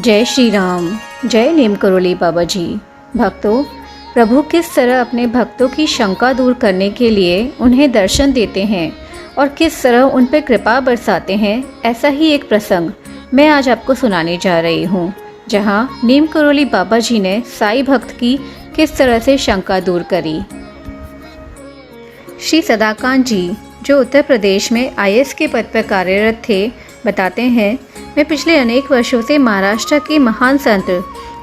जय श्री राम। जय नीम करोली बाबा जी। भक्तों, प्रभु किस तरह अपने भक्तों की शंका दूर करने के लिए उन्हें दर्शन देते हैं और किस तरह उन पर कृपा बरसाते हैं, ऐसा ही एक प्रसंग मैं आज आपको सुनाने जा रही हूँ, जहाँ नीम करोली बाबा जी ने साईं भक्त की किस तरह से शंका दूर करी। श्री सदाकांत जी, जो उत्तर प्रदेश में IAS के पद पर कार्यरत थे, बताते हैं, मैं पिछले अनेक वर्षों से महाराष्ट्र के महान संत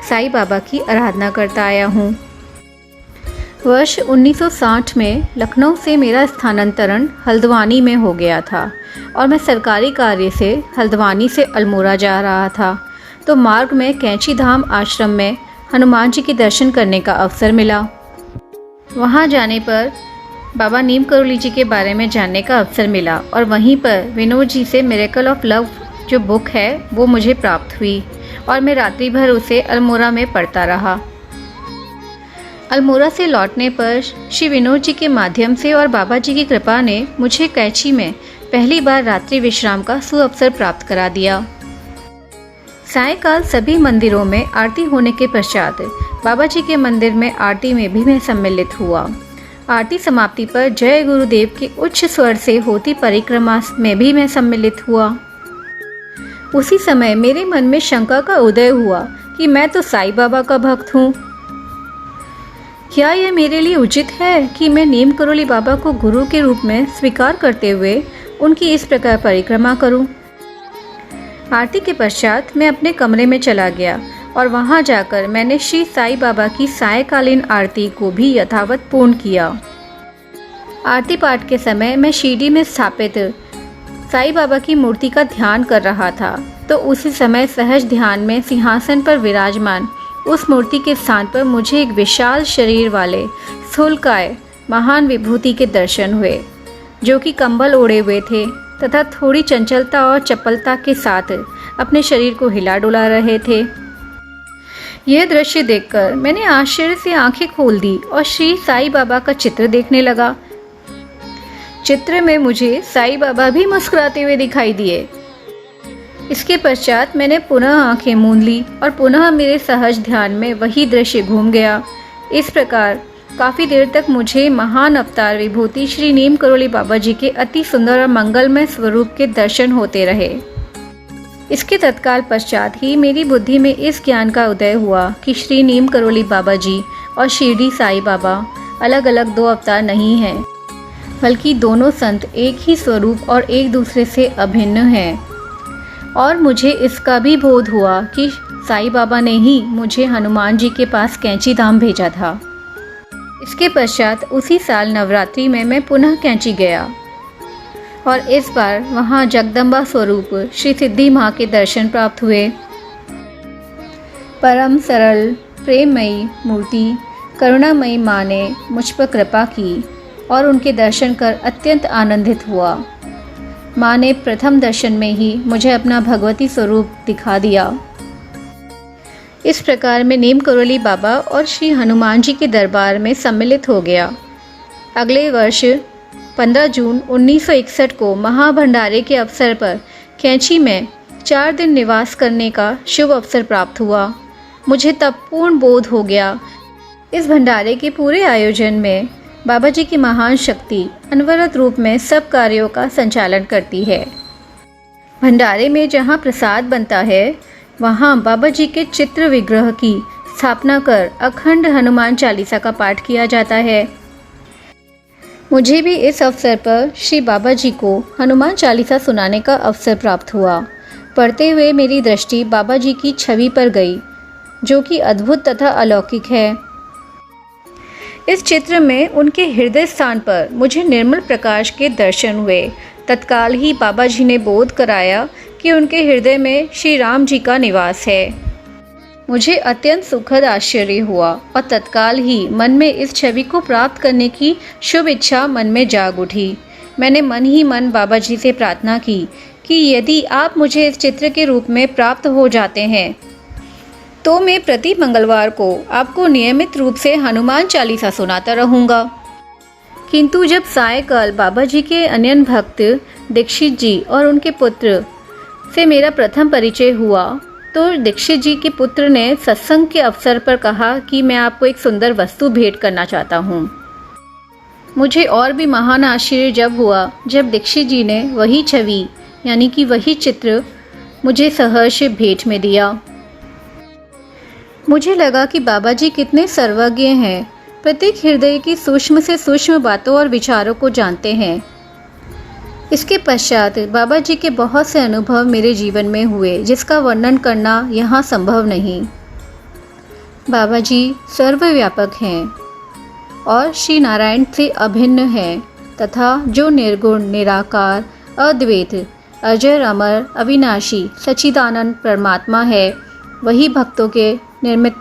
साईं बाबा की आराधना करता आया हूँ। वर्ष 1960 में लखनऊ से मेरा स्थानांतरण हल्द्वानी में हो गया था और मैं सरकारी कार्य से हल्द्वानी से अल्मोड़ा जा रहा था, तो मार्ग में कैंची धाम आश्रम में हनुमान जी के दर्शन करने का अवसर मिला। वहाँ जाने पर बाबा नीम करोली जी के बारे में जानने का अवसर मिला और वहीं पर विनोद जी से मिरेकल ऑफ लव जो बुक है वो मुझे प्राप्त हुई और मैं रात्रि भर उसे अल्मोड़ा में पढ़ता रहा। अल्मोड़ा से लौटने पर श्री विनोद जी के माध्यम से और बाबा जी की कृपा ने मुझे कैंची में पहली बार रात्रि विश्राम का सुअवसर प्राप्त करा दिया। सायंकाल सभी मंदिरों में आरती होने के पश्चात बाबा जी के मंदिर में आरती में भी मैं सम्मिलित हुआ। आरती समाप्ति पर जय गुरुदेव के उच्च स्वर से होती परिक्रमा में भी मैं सम्मिलित हुआ। उसी समय मेरे मन में शंका का उदय हुआ कि मैं तो साईं बाबा का भक्त हूँ। क्या यह मेरे लिए उचित है कि मैं नीम करोली बाबा को गुरु के रूप में स्वीकार करते हुए उनकी इस प्रकार परिक्रमा करूँ? आरती के पश्चात मैं अपने कमरे में चला गया और वहां जाकर मैंने श्री साईं बाबा की सायंकालीन आरती को भी यथावत पूर्ण किया। आरती पाठ के समय मैं शिरडी में स्थापित साईं बाबा की मूर्ति का ध्यान कर रहा था, तो उसी समय सहज ध्यान में सिंहासन पर विराजमान उस मूर्ति के स्थान पर मुझे एक विशाल शरीर वाले स्थूलकाय महान विभूति के दर्शन हुए, जो कि कंबल ओढ़े हुए थे तथा थोड़ी चंचलता और चपलता के साथ अपने शरीर को हिला डुला रहे थे। यह दृश्य देखकर मैंने आश्चर्य से आंखें खोल दी और श्री साईं बाबा का चित्र देखने लगा। चित्र में मुझे साईं बाबा भी मुस्कुराते हुए दिखाई दिए। इसके पश्चात मैंने पुनः आंखें मूंद ली और पुनः मेरे सहज ध्यान में वही दृश्य घूम गया। इस प्रकार काफ़ी देर तक मुझे महान अवतार विभूति श्री नीम करोली बाबा जी के अति सुंदर और मंगलमय स्वरूप के दर्शन होते रहे। इसके तत्काल पश्चात ही मेरी बुद्धि में इस ज्ञान का उदय हुआ कि श्री नीम करोली बाबा जी और शिरडी साईं बाबा अलग अलग दो अवतार नहीं हैं, बल्कि दोनों संत एक ही स्वरूप और एक दूसरे से अभिन्न हैं। और मुझे इसका भी बोध हुआ कि साईं बाबा ने ही मुझे हनुमान जी के पास कैंची धाम भेजा था। इसके पश्चात उसी साल नवरात्रि में मैं पुनः कैंची गया और इस बार वहाँ जगदम्बा स्वरूप श्री सिद्धि माँ के दर्शन प्राप्त हुए। परम सरल प्रेममयी मूर्ति करुणामयी माँ ने मुझ पर कृपा की और उनके दर्शन कर अत्यंत आनंदित हुआ। माँ ने प्रथम दर्शन में ही मुझे अपना भगवती स्वरूप दिखा दिया। इस प्रकार मैं नीम करोली बाबा और श्री हनुमान जी के दरबार में सम्मिलित हो गया। अगले वर्ष 15 जून 1961 को महाभंडारे के अवसर पर कैंची में 4 दिन निवास करने का शुभ अवसर प्राप्त हुआ। मुझे तब पूर्ण बोध हो गया। इस भंडारे के पूरे आयोजन में बाबा जी की महान शक्ति अनवरत रूप में सब कार्यों का संचालन करती है। भंडारे में जहाँ प्रसाद बनता है, वहाँ बाबा जी के चित्र विग्रह की स्थापना कर अखंड हनुमान चालीसा का पाठ किया जाता है। मुझे भी इस अवसर पर श्री बाबा जी को हनुमान चालीसा सुनाने का अवसर प्राप्त हुआ। पढ़ते हुए मेरी दृष्टि बाबा जी की छवि पर गई, जो कि अद्भुत तथा अलौकिक है। इस चित्र में उनके हृदय स्थान पर मुझे निर्मल प्रकाश के दर्शन हुए। तत्काल ही बाबा जी ने बोध कराया कि उनके हृदय में श्री राम जी का निवास है। मुझे अत्यंत सुखद आश्चर्य हुआ और तत्काल ही मन में इस छवि को प्राप्त करने की शुभ इच्छा मन में जाग उठी। मैंने मन ही मन बाबा जी से प्रार्थना की कि यदि आप मुझे इस चित्र के रूप में प्राप्त हो जाते हैं, तो मैं प्रति मंगलवार को आपको नियमित रूप से हनुमान चालीसा सुनाता रहूँगा। किंतु जब सायंकाल बाबा जी के अन्य भक्त दीक्षित जी और उनके पुत्र से मेरा प्रथम परिचय हुआ, तो दीक्षित जी के पुत्र ने सत्संग के अवसर पर कहा कि मैं आपको एक सुंदर वस्तु भेंट करना चाहता हूँ। मुझे और भी महान आश्चर्य जब हुआ जब दीक्षित जी ने वही छवि यानी कि वही चित्र मुझे सहर्ष भेंट में दिया। मुझे लगा कि बाबा जी कितने सर्वज्ञ हैं, प्रत्येक हृदय की सूक्ष्म से सूक्ष्म बातों और विचारों को जानते हैं। इसके पश्चात बाबा जी के बहुत से अनुभव मेरे जीवन में हुए जिसका वर्णन करना यहाँ संभव नहीं। बाबा जी सर्वव्यापक हैं और श्री नारायण से अभिन्न हैं तथा जो निर्गुण, निराकार, अद्वैत, अजर, अमर, अविनाशी, सच्चिदानंद परमात्मा है, वही भक्तों के निर्मित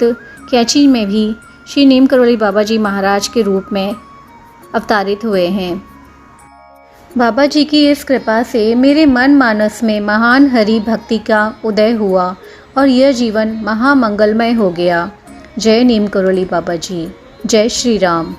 कैची में भी श्री नीम करोली बाबा जी महाराज के रूप में अवतारित हुए हैं। बाबा जी की इस कृपा से मेरे मन मानस में महान हरि भक्ति का उदय हुआ और यह जीवन महामंगलमय हो गया। जय नीम करोली बाबा जी, जय श्री राम।